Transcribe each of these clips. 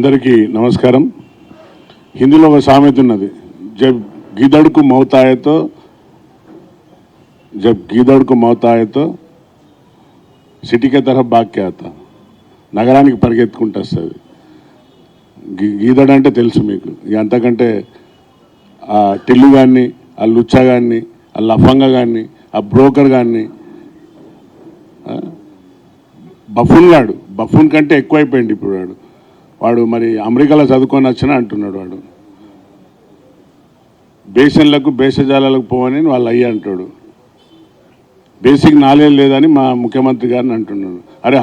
అందరికీ నమస్కారం. హిందీలో ఒక సామెత ఉన్నది, జబ్ గిదడుకు మౌతాయతో సిటీకే తరహ బాక్కే ఆతా, నగరానికి పరిగెత్తుకుంటూ వస్తుంది. గీదడు అంటే తెలుసు మీకు, ఇక అంతకంటే ఆ టిల్లు గాన్ని, ఆ లుచ్చా గాన్ని, ఆ లఫంగా గాన్ని, ఆ బ్రోకర్ గాన్ని, బఫూన్ కంటే ఎక్కువైపోయింది ఇప్పుడు వాడు మరి అమెరికాలో చదువుకొని వచ్చినా అంటున్నాడు. వాడు బేసన్లకు బేసజాలకు పోవని వాళ్ళు అయ్యి అంటాడు. బేసిక్ నాలెడ్జ్ లేదని మా ముఖ్యమంత్రి గారిని అంటున్నాడు. అరే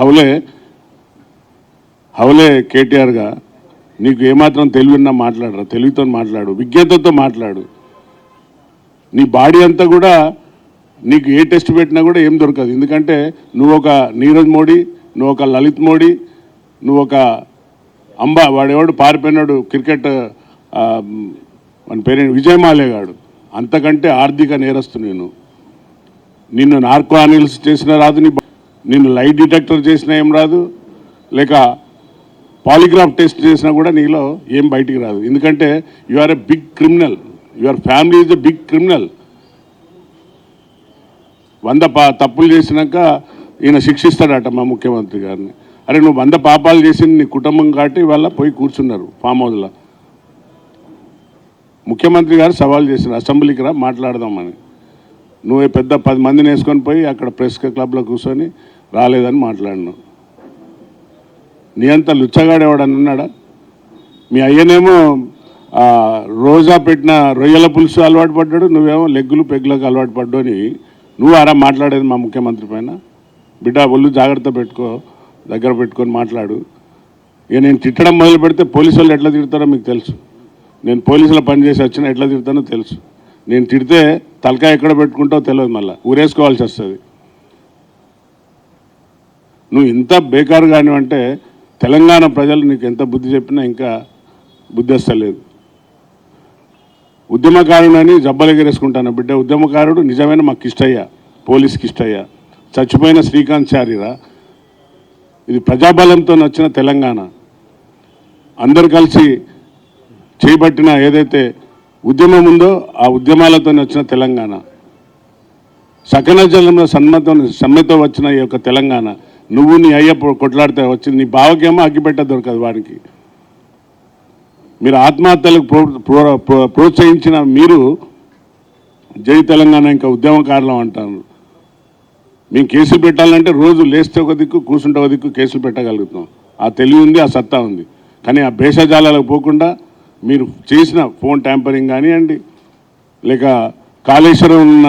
హౌలే కేటీఆర్గా నీకు ఏమాత్రం తెలివిన్నా మాట్లాడరా, తెలివితో మాట్లాడు, విజ్ఞతతో మాట్లాడు. నీ బాడీ అంతా కూడా నీకు ఏ టెస్ట్ పెట్టినా కూడా ఏం దొరకదు. ఎందుకంటే నువ్వు ఒక నీరజ్ మోడీ, నువ్వు ఒక లలిత్ మోడీ, నువ్వు ఒక వాడెవడు పారిపోయినాడు క్రికెట్, మన పేరేంటి విజయ్ మాల్యా గాడు, అంతకంటే ఆర్థిక నేరస్తు. నిన్ను నార్కో అనిల్స్ చేసినా రాదు, నిన్ను లైట్ డిటెక్టర్ చేసినా ఏం రాదు, లేక పాలిగ్రాఫ్ టెస్ట్ చేసినా కూడా నీలో ఏం బయటికి రాదు. ఎందుకంటే you are a big criminal, your family is a big criminal. 100 తప్పులు చేసినాక ఈయన శిక్షిస్తాడట మా ముఖ్యమంత్రి గారిని. అరే నువ్వు 100 పాపాలు చేసి నీ కుటుంబం కాబట్టి వాళ్ళ పోయి కూర్చున్నారు ఫామ్ హౌస్లో. ముఖ్యమంత్రి గారు సవాల్ చేసిన అసెంబ్లీకి రా మాట్లాడదామని. నువ్వు పెద్ద 10 మందిని వేసుకొని పోయి అక్కడ ప్రెస్ క్లబ్లో కూర్చొని రాలేదని మాట్లాడినావు. నీ అంత లుచ్చగాడు ఎవడని ఉన్నాడా? మీ అయ్యనేమో రోజా పెట్టిన రొయ్యల పులుసు అలవాటు పడ్డాడు, నువ్వేమో లెగ్గులు పెగ్గులకు అలవాటు పడ్డావు అని నువ్వు ఆరా మాట్లాడేది మా ముఖ్యమంత్రి పైన. బిడ్డ ఒళ్ళు జాగ్రత్త పెట్టుకో, దగ్గర పెట్టుకొని మాట్లాడు. ఇక నేను తిట్టడం మొదలు పెడితే పోలీసు వాళ్ళు ఎట్లా తిడతారో మీకు తెలుసు. నేను పోలీసులో పనిచేసి వచ్చినా ఎట్లా తిడతానో తెలుసు. నేను తిడితే తలకాయ ఎక్కడ పెట్టుకుంటావో తెలియదు, మళ్ళీ ఊరేసుకోవాల్సి వస్తుంది. నువ్వు ఇంత బేకారు కానివంటే తెలంగాణ ప్రజలు నీకు ఎంత బుద్ధి చెప్పినా ఇంకా బుద్ధి వస్తలేదు. ఉద్యమకారుడని జబ్బలెగరేసుకుంటాను బిడ్డ. ఉద్యమకారుడు నిజమైన మాకు కిష్టయ్య, పోలీస్ కిష్టయ్య, చచ్చిపోయిన శ్రీకాంత్ చారిరా. ఇది ప్రజాబలంతో వచ్చిన తెలంగాణ. అందరు కలిసి చేపట్టిన ఏదైతే ఉద్యమం ఉందో ఆ ఉద్యమాలతో వచ్చిన తెలంగాణ, సకల జలంలో సమ్మెతో వచ్చిన ఈ యొక్క తెలంగాణ. నువ్వు నీ అయ్య కొట్లాడితే వచ్చింది, నీ బావకేమో అగ్గిపెట్ట దొరకదు వాడికి. మీరు ఆత్మహత్యలకు ప్రోత్సహించిన మీరు జై తెలంగాణ ఇంకా ఉద్యమకారులం అంటారు. మేము కేసులు పెట్టాలంటే రోజు లేస్తే ఒక దిక్కు, కూర్చుంటే ఒక దిక్కు కేసులు పెట్టగలుగుతాం. ఆ తెలివి ఉంది, ఆ సత్తా ఉంది. కానీ ఆ భేషజాలకు పోకుండా మీరు చేసిన ఫోన్ ట్యాంపరింగ్ కానివ్వండి, లేక కాళేశ్వరం ఉన్న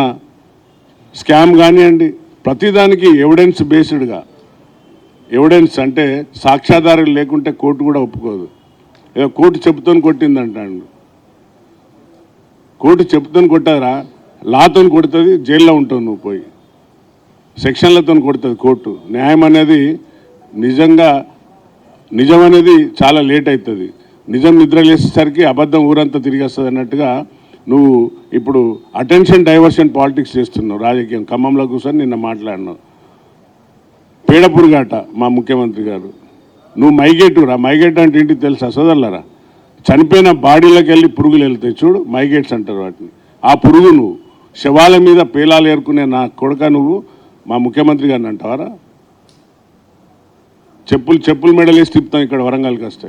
స్కామ్ కానివ్వండి, ప్రతిదానికి ఎవిడెన్స్ బేస్డ్గా, ఎవిడెన్స్ అంటే సాక్ష్యాధారాలు లేకుంటే కోర్టు కూడా ఒప్పుకోదు. ఏదో కోర్టు చెప్పుతోని కొట్టిందంటాడు. కోర్టు చెప్పుతోని కొట్టదురా, లాతో కొడుతుంది, జైల్లో ఉంటావు నువ్వు. పోయి సెక్షన్లతో కొడుతుంది కోర్టు. న్యాయం అనేది నిజం అనేది చాలా లేట్ అవుతుంది. నిజం నిద్రలేసేసరికి అబద్ధం ఊరంతా తిరిగి వస్తుంది అన్నట్టుగా నువ్వు ఇప్పుడు అటెన్షన్ డైవర్షన్ పాలిటిక్స్ చేస్తున్నావు రాజకీయం. ఖమ్మంలో కూర్చొని నిన్న మాట్లాడినావు. పేడపురుగాట మా ముఖ్యమంత్రి గారు. నువ్వు మైగేటురా. మైగేట్ అంటే ఏంటి తెలుసా సోదరులారా? చనిపోయిన బాడీలోకి వెళ్ళి పురుగులు వెళ్తాయి చూడు, మైగేట్స్ అంటారు వాటిని. ఆ పురుగు నువ్వు. శవాల మీద పేలాలు ఏరుకునే నా కొడుక నువ్వు మా ముఖ్యమంత్రి గారిని అంటావారా? చెప్పులు మెడలేసి తిప్పుతాం ఇక్కడ వరంగల్కి వస్తే.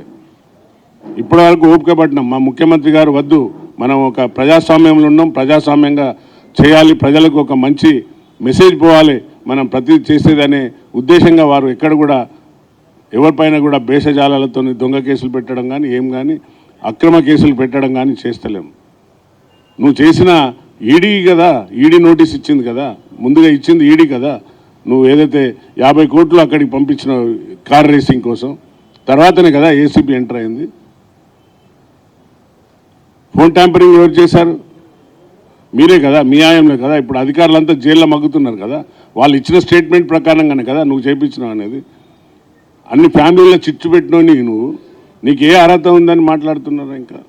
ఇప్పటి వరకు ఓపిక పట్టినాం. మా ముఖ్యమంత్రి గారు వద్దు, మనం ఒక ప్రజాస్వామ్యంలో ఉన్నాం, ప్రజాస్వామ్యంగా చేయాలి, ప్రజలకు ఒక మంచి మెసేజ్ పోవాలి, మనం ప్రతి చేసేదనే ఉద్దేశంగా వారు ఎక్కడ కూడా ఎవరిపైన కూడా భేషజాలతో దొంగ కేసులు పెట్టడం కానీ ఏం కానీ అక్రమ కేసులు పెట్టడం కానీ చేస్తలేము. నువ్వు చేసిన ఈడీ కదా, ఈడీ నోటీస్ ఇచ్చింది కదా, ముందుగా ఇచ్చింది ఈడీ కదా. నువ్వు ఏదైతే 50 కోట్లు అక్కడికి పంపించిన కార్ రేసింగ్ కోసం, తర్వాతనే కదా ఏసీబీ ఎంటర్ అయింది. ఫోన్ ట్యాంపరింగ్ ఎవరు చేశారు? మీరే కదా, మీ ఆయంలో కదా. ఇప్పుడు అధికారులంతా జైల్లో మగ్గుతున్నారు కదా, వాళ్ళు ఇచ్చిన స్టేట్మెంట్ ప్రకారంగానే కదా నువ్వు చేయించినావు అనేది. అన్ని ఫ్యామిలీలో చిచ్చు పెట్టినావు నీకు ఏ అర్హత ఉందని మాట్లాడుతున్నారు. ఇంకా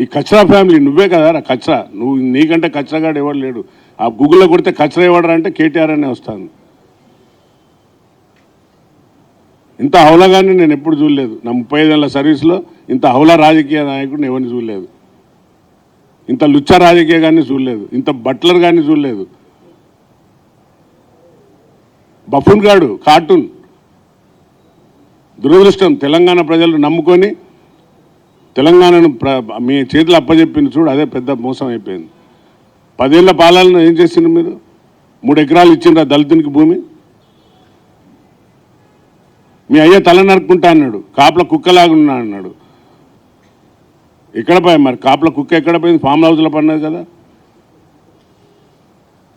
ఈ కచరా ఫ్యామిలీ నువ్వే కదా కచరా. నీకంటే కచరాగాడు ఎవరు లేడు. ఆ గూగుల్లో కొడితే కచరా ఎవడరా అంటే కేటీఆర్ అనే వస్తాను. ఇంత హౌలగాన్ని నేను ఎప్పుడు చూడలేదు. నా 35 ఏళ్ల సర్వీస్లో ఇంత హౌల రాజకీయ నాయకుడిని ఎవరిని చూడలేదు, ఇంత లుచ్చ రాజకీయ గారిని చూడలేదు, ఇంత బట్లర్ గారిని చూడలేదు. బఫూన్ గాడు కార్టూన్. దురదృష్టం, తెలంగాణ ప్రజలు నమ్ముకొని తెలంగాణను మీ చేతులు అప్పచెప్పింది చూడు, అదే పెద్ద మోసం అయిపోయింది. 10 ఏళ్ల పాలన ఏం చేసిండ్రు మీరు? 3 ఎకరాలు ఇచ్చిండ్రా దళితునికి భూమి? మీ అయ్య తల నరుక్కుంటా అన్నాడు, కాపుల కుక్కలాగా ఉన్నా అన్నాడు. ఎక్కడ పోయి మరి కాపుల కుక్క ఎక్కడ పోయింది? ఫామ్ హౌస్లో పడినది కదా.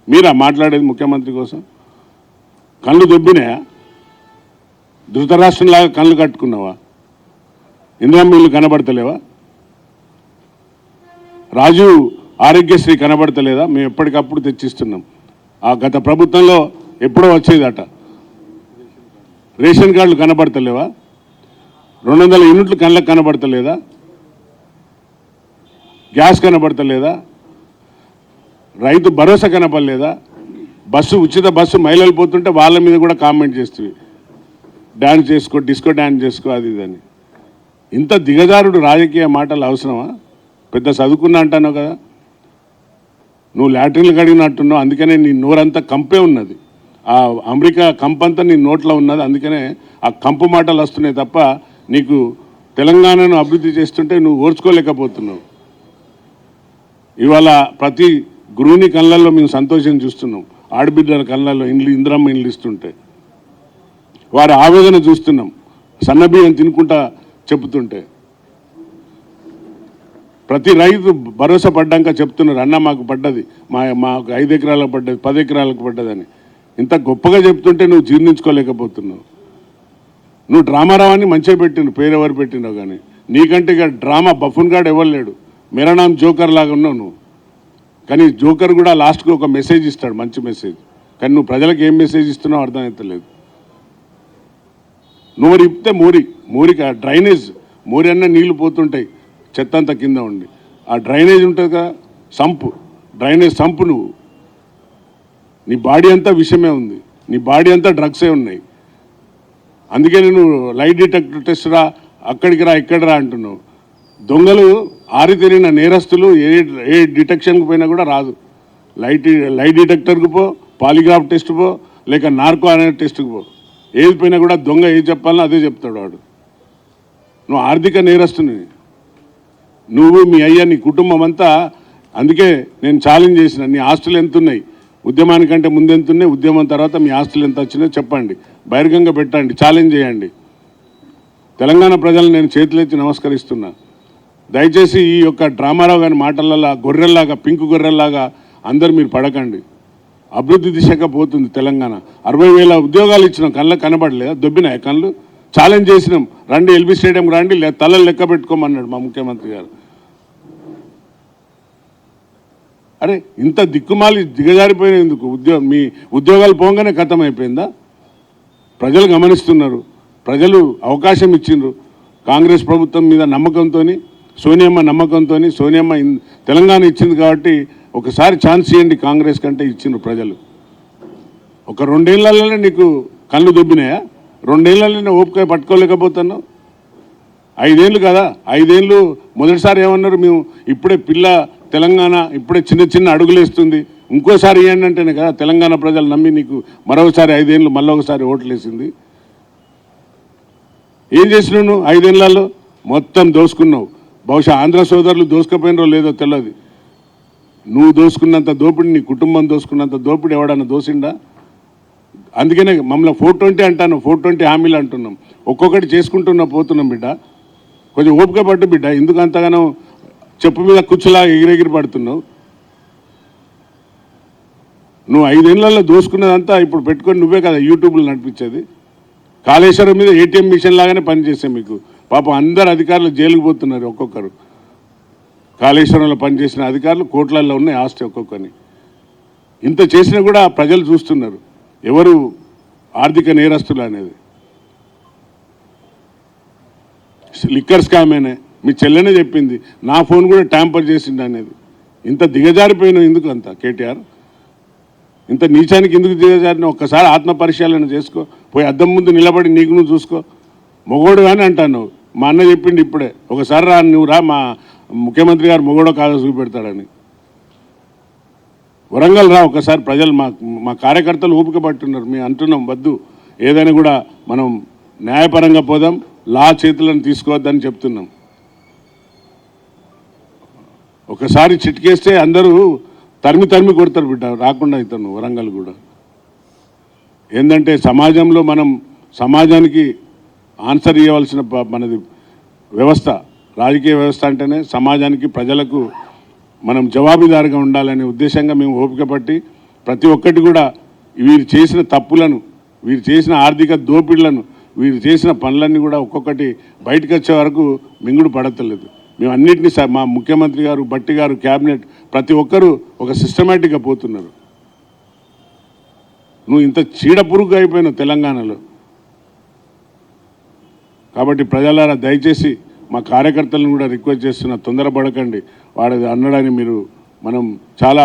మీరా మాట్లాడేది ముఖ్యమంత్రి కోసం? కళ్ళు దొబ్బినాయా? ధృతరాష్ట్రంలాగా కళ్ళు కట్టుకున్నావా? ఇందిరమ్మ ఇల్లు కనబడతలేవా? రాజు ఆరోగ్యశ్రీ కనబడతలేదా? మేము ఎప్పటికప్పుడు తెచ్చిస్తున్నాం. ఆ గత ప్రభుత్వంలో ఎప్పుడో వచ్చేదట. రేషన్ కార్డులు కనబడతలేవా? 200 యూనిట్లు కళ్ళకు కనబడతలేదా? గ్యాస్ కనబడతలేదా? రైతు భరోసా కనపడలేదా? ఉచిత బస్సు మహిళలు పోతుంటే వాళ్ళ మీద కూడా కామెంట్ చేస్తుంది, డ్యాన్స్ చేసుకో, డిస్కో డ్యాన్స్ చేసుకో, అది ఇదని. ఇంత దిగజారుడు రాజకీయ మాటలు అవసరమా? పెద్ద చదువుకున్నా అంటాను కదా, నువ్వు లాటరీలు కడిగినట్టున్నావు, అందుకనే నీ నోరంతా కంపే ఉన్నది. ఆ అమెరికా కంపంతా నీ నోట్లో ఉన్నది, అందుకనే ఆ కంపు మాటలు వస్తున్నాయి తప్ప నీకు తెలంగాణను అభివృద్ధి చేస్తుంటే నువ్వు ఓర్చుకోలేకపోతున్నావు. ఇవాళ ప్రతి గృహిణి కళ్ళల్లో మేము సంతోషం చూస్తున్నాం. ఆడబిడ్డల కళ్ళల్లో ఇందిరమ్మ ఇండ్లు ఇస్తుంటే వారి ఆవేదన చూస్తున్నాం. సన్నబియ్యం తినుకుంటా చెబుతుంటే ప్రతి రైతు భరోసా పడ్డాక చెప్తున్నారు, అన్న మాకు పడ్డది, మాకు 5 ఎకరాలకు పడ్డది, 10 ఎకరాలకు పడ్డదని. ఇంత గొప్పగా చెప్తుంటే నువ్వు జీర్ణించుకోలేకపోతున్నావు. నువ్వు డ్రామారావాన్ని మంచిగా పెట్టిండు, పేరెవరు పెట్టినావు కానీ నీకంటే ఇక డ్రామా బఫూన్ గాడు ఎవరు లేడు. మేరానాం జోకర్ లాగా ఉన్నావు నువ్వు. కానీ జోకర్ కూడా లాస్ట్కి ఒక మెసేజ్ ఇస్తాడు, మంచి మెసేజ్. కానీ నువ్వు ప్రజలకు ఏం మెసేజ్ ఇస్తున్నావు అర్థమవుతలేదు. నువ్వు ఇప్పితే మోరికి ఆ డ్రైనేజ్ మోరి అన్న నీళ్లు పోతుంటాయి, చెత్త అంతా కింద ఉండి. ఆ డ్రైనేజ్ ఉంటుంది కదా, డ్రైనేజ్ సంపు. నువ్వు నీ బాడీ అంతా విషమే ఉంది, నీ బాడీ అంతా డ్రగ్సే ఉన్నాయి. అందుకే నువ్వు లైట్ డిటెక్టర్ టెస్ట్ రా, అక్కడికి రా, ఇక్కడ రా అంటున్నావు. దొంగలు ఆరితేరిన నేరస్తులు ఏ డిటెక్షన్కి పోయినా కూడా రాదు. లైట్ డిటెక్టర్కి పో, పాలిగ్రాఫ్ టెస్ట్ పో, లేక నార్కో అనే టెస్ట్కి పో, ఏది పోయినా కూడా దొంగ ఏది చెప్పాలనో అదే చెప్తాడు వాడు. నువ్వు ఆర్థిక నేరస్తుని, నువ్వు మీ అయ్యా నీ కుటుంబం అంతా. అందుకే నేను ఛాలెంజ్ చేసిన, నీ ఆస్తులు ఎంత ఉన్నాయి, ఉద్యమానికంటే ముందు ఎంత ఉన్నాయి, ఉద్యమం తర్వాత మీ ఆస్తులు ఎంత వచ్చినాయో చెప్పండి, బహిరంగంగా పెట్టండి, ఛాలెంజ్ చేయండి. తెలంగాణ ప్రజలను నేను చేతులెత్తి నమస్కరిస్తున్నా. దయచేసి ఈ యొక్క డ్రామారావు గారి మాటలలో గొర్రెల్లాగా, పింక్ గొర్రెల్లాగా అందరు మీరు పడకండి. అభివృద్ధి దిశగా పోతుంది తెలంగాణ. 60,000 ఉద్యోగాలు ఇచ్చినాం, కళ్ళకు కనబడలేదా? దొబ్బినాయి కళ్ళు. ఛాలెంజ్ చేసినాం, రండి ఎల్బీ స్టేడియం రండి, తలలు లెక్క పెట్టుకోమన్నాడు మా ముఖ్యమంత్రి గారు. అరే ఇంత దిక్కుమాలి దిగజారిపోయిన ఎందుకు? మీ ఉద్యోగాలు పోగానే ఖతం అయిపోయిందా? ప్రజలు గమనిస్తున్నారు, ప్రజలు అవకాశం ఇచ్చిండ్రు. కాంగ్రెస్ ప్రభుత్వం మీద నమ్మకంతో, సోనియమ్మ నమ్మకంతో, సోనియమ్మ తెలంగాణ ఇచ్చింది కాబట్టి ఒకసారి ఛాన్స్ ఇవ్వండి, కాంగ్రెస్ కంటే ఇచ్చిండ్రు ప్రజలు. ఒక 2 ఏళ్లలోనే నీకు కళ్ళు దొబ్బినాయా? 2 ఏళ్లలోనే ఓపిక పట్టుకోలేకపోతున్నావు. 5 ఏళ్ళు కదా, 5 ఏళ్ళు మొదటిసారి ఏమన్నారు, మేము ఇప్పుడే తెలంగాణ ఇప్పుడే చిన్న అడుగులు వేస్తుంది, ఇంకోసారి ఇవ్వండి అంటేనే కదా తెలంగాణ ప్రజలు నమ్మి నీకు మరొకసారి 5 ఏళ్ళు మళ్ళీ ఒకసారి ఓట్లు వేసింది. ఏం చేసినావు నువ్వు 5 ఏళ్లలో? మొత్తం దోసుకున్నావు. బహుశా ఆంధ్ర సోదరులు దోసుకపోయినరో లేదో తెలియదు. నువ్వు దోసుకున్నంత దోపిడి, నీ కుటుంబం దోసుకున్నంత దోపిడి ఎవడన్నా దోసిండా? అందుకనే మమ్మల్ని 420 అంటాను, 420 హామీలు అంటున్నాం. ఒక్కొక్కటి పోతున్నాం బిడ్డ. కొంచెం ఓపిక పట్టు బిడ్డ. ఎందుకు అంతగానో చెప్పు మీద కుచ్చులా ఎగిరెగిరి పడుతున్నావు? నువ్వు 5 ఏళ్లలో దోసుకున్నదంతా ఇప్పుడు పెట్టుకొని నువ్వే కదా యూట్యూబ్లో నడిపించేది. కాళేశ్వరం మీద ఏటీఎం మిషన్ లాగానే పనిచేసాం మీకు. పాపం అందరు అధికారులు జైలుకు పోతున్నారు ఒక్కొక్కరు. కాళేశ్వరంలో పనిచేసిన అధికారులు కోట్లల్లో ఉన్నాయి ఆస్తి ఒక్కొక్కరిని. ఇంత చేసినా కూడా ప్రజలు చూస్తున్నారు ఎవరు ఆర్థిక నేరస్తులు అనేది. లిక్కర్ స్కామేనే, మీ చెల్లెనే చెప్పింది, నా ఫోన్ కూడా ట్యాంపర్ చేసిండు అనేది. ఇంత దిగజారిపోయినావు ఎందుకు అంత కేటీఆర్? ఇంత నీచానికి ఎందుకు దిగజారిన? ఒక్కసారి ఆత్మ పరిశీలన చేసుకో, పోయి అద్దం ముందు నిలబడి నీకు నువ్వు చూసుకో. మొగోడు అని అంటాను. మా అన్న చెప్పిండు ఇప్పుడే, ఒకసారి రా నువ్వు రా, మా ముఖ్యమంత్రి గారు మొగోడో కాదో చూపెడతాడని. వరంగల్ రా ఒకసారి, ప్రజలు మా కార్యకర్తలు ఊపిక పట్టున్నారు. మేము అంటున్నాం వద్దు, ఏదైనా కూడా మనం న్యాయపరంగా పోదాం, లా చేతులను తీసుకోవద్దని చెప్తున్నాం. ఒకసారి చిట్కేస్తే అందరూ తరిమి కొడతారు బిడ్డ, రాకుండా అవుతాను వరంగల్ కూడా. ఏంటంటే సమాజంలో మనం సమాజానికి ఆన్సర్ ఇవ్వవలసిన మనది వ్యవస్థ, రాజకీయ వ్యవస్థ అంటేనే సమాజానికి ప్రజలకు మనం జవాబుదారుగా ఉండాలనే ఉద్దేశంగా మేము ఓపిక పట్టి ప్రతి ఒక్కటి కూడా వీరు చేసిన తప్పులను, వీరు చేసిన ఆర్థిక దోపిడీలను, వీరు చేసిన పనులన్నీ కూడా ఒక్కొక్కటి బయటకు వచ్చే వరకు మింగుడు పడతలేదు. మేము అన్నింటినీ మా ముఖ్యమంత్రి గారు, భట్టి గారు, క్యాబినెట్ ప్రతి ఒక్కరూ ఒక సిస్టమేటిక్గా పోతున్నారు. నువ్వు ఇంత చీడ పురుగు అయిపోయినావు తెలంగాణలో. కాబట్టి ప్రజలారా దయచేసి మా కార్యకర్తలను కూడా రిక్వెస్ట్ చేస్తున్నా, తొందరపడకండి. వాడు అన్నాడని మీరు, మనం చాలా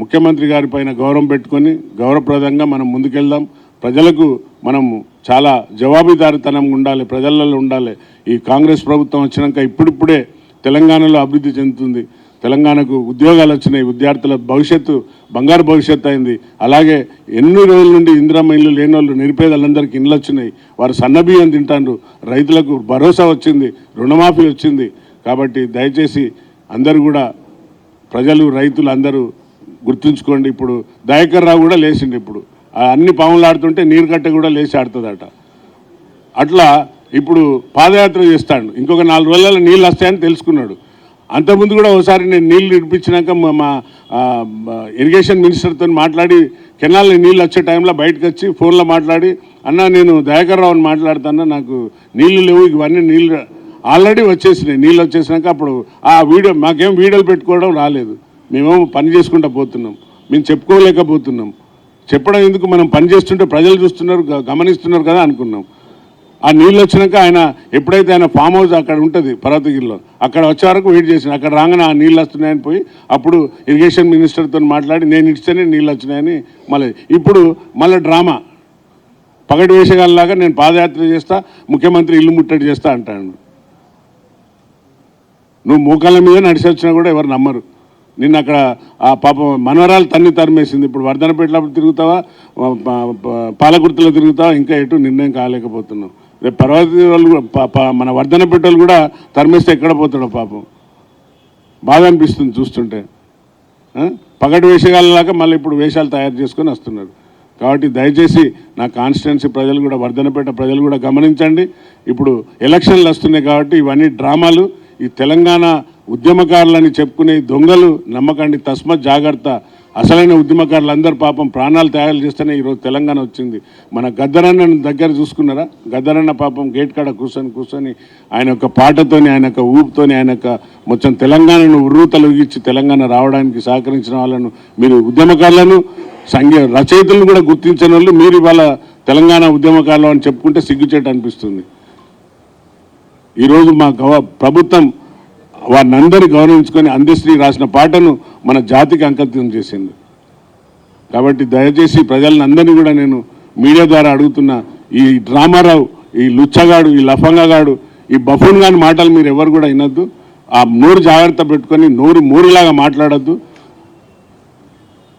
ముఖ్యమంత్రి గారి పైన గౌరవం పెట్టుకొని గౌరవప్రదంగా మనం ముందుకెళ్దాం. ప్రజలకు మనం చాలా జవాబుదారీతనంగా ఉండాలి, ప్రజలలో ఉండాలి. ఈ కాంగ్రెస్ ప్రభుత్వం వచ్చినాక ఇప్పుడిప్పుడే తెలంగాణలో అభివృద్ధి చెందుతుంది. తెలంగాణకు ఉద్యోగాలు వచ్చినాయి, విద్యార్థుల భవిష్యత్తు బంగారు భవిష్యత్తు అయింది. అలాగే ఎన్ని రోజుల నుండి ఇందిరమ్మ ఇల్లు లేని వాళ్ళు, నిరుపేదలందరికీ ఇండ్లు వచ్చినాయి, వారు సన్నబియ్యం తింటారు, రైతులకు భరోసా వచ్చింది, రుణమాఫీ వచ్చింది. కాబట్టి దయచేసి అందరూ కూడా ప్రజలు, రైతులు అందరూ గుర్తుంచుకోండి. ఇప్పుడు దయాకర్ రావు కూడా లేచిండు, ఇప్పుడు అన్ని పాములు ఆడుతుంటే నీరు కట్ట కూడా లేచి ఆడుతుందట. అట్లా ఇప్పుడు పాదయాత్ర చేస్తాడు, ఇంకొక 4 రోజులలో నీళ్ళు వస్తాయని తెలుసుకున్నాడు. అంతకుముందు కూడా ఒకసారి నేను నీళ్ళు ఇడిపించినాక మా ఇరిగేషన్ మినిస్టర్తో మాట్లాడి కెనాల్లో నీళ్ళు వచ్చే టైంలో బయటకు వచ్చి ఫోన్లో మాట్లాడి, అన్న నేను దయాకర్ రావుని మాట్లాడుతున్నా, నాకు నీళ్ళు లేవు, ఇవన్నీ నీళ్ళు ఆల్రెడీ వచ్చేసినాయి. నీళ్ళు వచ్చేసినాక అప్పుడు ఆ వీడియో, మాకేం వీడియోలు పెట్టుకోవడం రాలేదు, మేమేమో పని చేసుకుంటూ పోతున్నాం, మేము చెప్పుకోలేకపోతున్నాం. చెప్పడం ఎందుకు, మనం పని చేస్తుంటే ప్రజలు చూస్తున్నారు, గమనిస్తున్నారు కదా అనుకున్నాం. ఆ నీళ్ళు వచ్చినాక ఆయన ఎప్పుడైతే ఆయన ఫామ్ హౌస్ అక్కడ ఉంటుంది పర్వతగిరిలో, అక్కడ వచ్చే వరకు వెయిట్ చేసిన, అక్కడ రాగానే ఆ నీళ్ళు వస్తున్నాయని పోయి అప్పుడు ఇరిగేషన్ మినిస్టర్తో మాట్లాడి నేను ఇస్తేనే నీళ్ళు వచ్చినాయని ఇప్పుడు మళ్ళీ డ్రామా పగటి వేషగాళ్ళలాగా నేను పాదయాత్ర చేస్తా, ముఖ్యమంత్రి ఇల్లు ముట్టడి చేస్తా అంటాడు. నువ్వు మోకాళ్ళ మీద నడిచి వచ్చినా కూడా ఎవరు నమ్మరు. నిన్న అక్కడ ఆ పాపం మనవరాలు తరిమేసింది. ఇప్పుడు వర్ధనపేటలో తిరుగుతావా, పాలకుర్తిలో తిరుగుతావా, ఇంకా ఎటు నిర్ణయం కాలేకపోతున్నావు. రేపు పర్వతగిరి వాళ్ళు, మన వర్ధనపేట వాళ్ళు కూడా తరిమేస్తే ఎక్కడ పోతాడో పాపం. బాధ అనిపిస్తుంది చూస్తుంటే. పగటి వేషగాళ్ళలాగా మళ్ళీ ఇప్పుడు వేషాలు తయారు చేసుకొని వస్తున్నారు. కాబట్టి దయచేసి నా కాన్స్టిట్యున్సీ ప్రజలు కూడా, వర్ధనపేట ప్రజలు కూడా గమనించండి. ఇప్పుడు ఎలక్షన్లు వస్తున్నాయి కాబట్టి ఇవన్నీ డ్రామాలు. ఈ తెలంగాణ ఉద్యమకారులని చెప్పుకునే దొంగలు నమ్మకండి, తస్మత్ జాగ్రత్త. అసలైన ఉద్యమకారులు అందరూ పాపం ప్రాణాలు త్యాగాలు చేస్తేనే ఈరోజు తెలంగాణ వచ్చింది. మన గద్దరన్న దగ్గర చూసుకున్నారా, గద్దరన్న పాపం గేట్ కాడ కూర్చొని ఆయన యొక్క పాటతోని, ఆయన యొక్క ఊపుతోని, ఆయన యొక్క మొత్తం తెలంగాణను ఉర్రూతలుగిచ్చి తెలంగాణ రావడానికి సహకరించిన వాళ్ళను, మీరు ఉద్యమకారులను, రచయితలను కూడా గుర్తించిన వాళ్ళు మీరు ఇవాళ తెలంగాణ ఉద్యమకారులు అని చెప్పుకుంటే సిగ్గుచేట అనిపిస్తుంది. ఈరోజు మా ప్రభుత్వం వారిని అందరినీ గౌరవించుకొని అందశ్రీ రాసిన పాటను మన జాతికి అంకితం చేసింది. కాబట్టి దయచేసి ప్రజలను అందరినీ కూడా నేను మీడియా ద్వారా అడుగుతున్నా, ఈ డ్రామారావు, ఈ లుచ్చగాడు, ఈ లఫంగాగాడు, ఈ బఫూన్ గాని మాటలు మీరు ఎవరు కూడా వినొద్దు. ఆ నోరు జాగ్రత్త పెట్టుకొని మూరులాగా మాట్లాడద్దు.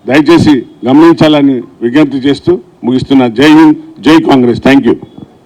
దయచేసి గమనించాలని విజ్ఞప్తి చేస్తూ ముగిస్తున్నా. జై హింద్, జై కాంగ్రెస్. Thank you.